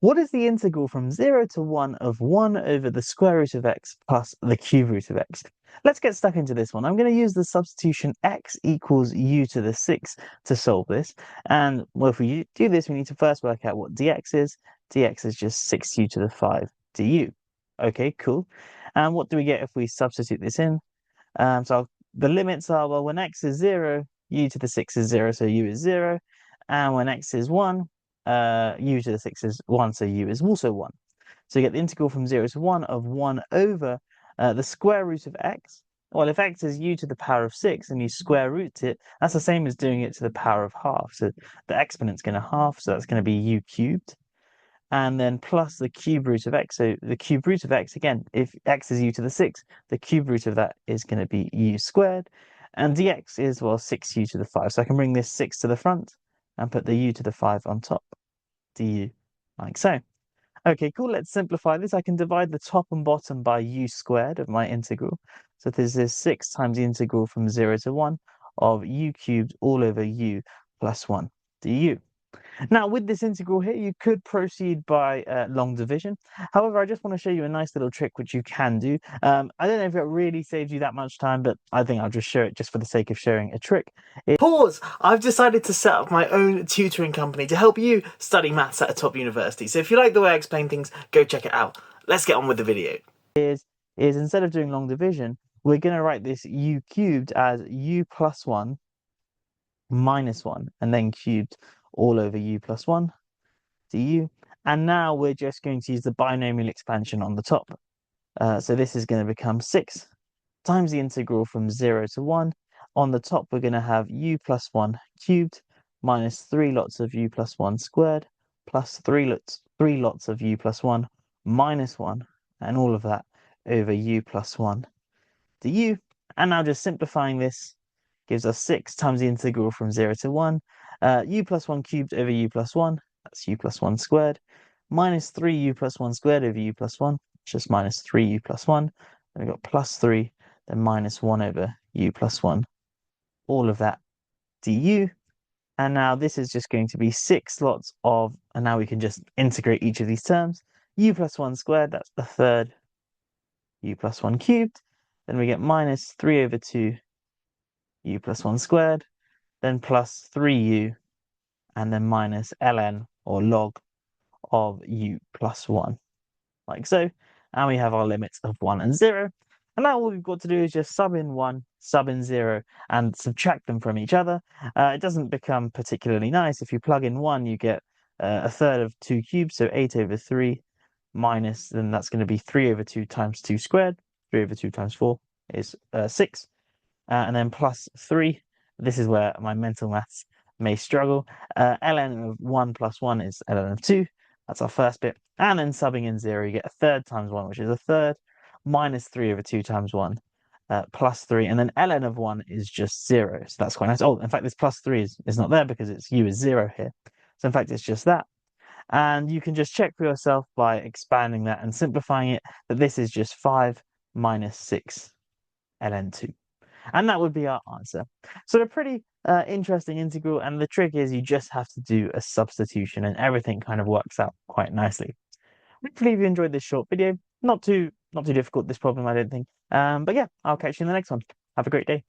What is the integral from 0 to 1 of 1 over the square root of x plus the cube root of x? Let's get stuck into this one. I'm going to use the substitution x equals u to the 6 to solve this. And well, if we do this, we need to first work out what dx is. Dx is just 6u to the 5 du. Okay, cool. And what do we get if we substitute this in? The limits are, well, when x is 0, u to the 6 is 0, so u is 0. And when x is 1, u to the 6 is 1, so u is also 1. So you get the integral from 0 to 1 of 1 over the square root of x. Well, if x is u to the power of 6 and you square root it, that's the same as doing it to the power of half. So the exponent's going to half, so that's going to be u cubed. And then plus the cube root of x. So the cube root of x, again, if x is u to the 6, the cube root of that is going to be u squared. And dx is, well, 6u to the 5. So I can bring this 6 to the front and put the u to the 5 on top, du, like so. Okay, cool. Let's simplify this. I can divide the top and bottom by u squared of my integral. So this is 6 times the integral from 0 to 1 of u cubed all over u plus 1 du. Now, with this integral here, you could proceed by long division. However, I just want to show you a nice little trick which you can do. I don't know if it really saves you that much time, but I think I'll just show it just for the sake of showing a trick. Pause! I've decided to set up my own tutoring company to help you study maths at a top university. So if you like the way I explain things, go check it out. Let's get on with the video. Is instead of doing long division, we're going to write this u cubed as u plus 1 minus 1, and then cubed all over u plus 1 du. And now we're just going to use the binomial expansion on the top. So this is going to become 6 times the integral from 0 to 1. On the top, we're going to have u plus 1 cubed minus 3 lots of u plus 1 squared plus 3 lots of u plus 1 minus 1, and all of that over u plus 1 du. And now just simplifying this gives us 6 times the integral from 0 to 1. U plus 1 cubed over u plus 1, that's u plus 1 squared, minus 3u plus 1 squared over u plus 1, just minus 3u plus 1. Then we've got plus 3, then minus 1 over u plus 1, all of that du. And now this is just going to be 6 lots of, and now we can just integrate each of these terms. U plus 1 squared, that's the third u plus 1 cubed. Then we get minus 3 over 2 u plus 1 squared, then plus 3u, and then minus ln, or log, of u plus 1, like so. And we have our limits of 1 and 0. And now all we've got to do is just sub in 1, sub in 0, and subtract them from each other. It doesn't become particularly nice. If you plug in 1, you get a third of 2 cubed, so 8 over 3, minus, then that's going to be 3 over 2 times 2 squared. 3 over 2 times 4 is 6. And then plus 3. This is where my mental maths may struggle. Ln of 1 plus 1 is ln of 2. That's our first bit. And then subbing in 0, you get a third times 1, which is a third, minus 3 over 2 times 1, plus 3. And then ln of 1 is just 0. So that's quite nice. Oh, in fact, this plus 3 is not there because it's u is 0 here. So in fact, it's just that. And you can just check for yourself by expanding that and simplifying it, that this is just 5 minus 6 ln 2. And that would be our answer. So a pretty interesting integral, and the trick is you just have to do a substitution and everything kind of works out quite nicely. Hopefully you enjoyed this short video. Not too difficult, this problem, I don't think. But yeah, I'll catch you in the next one. Have a great day.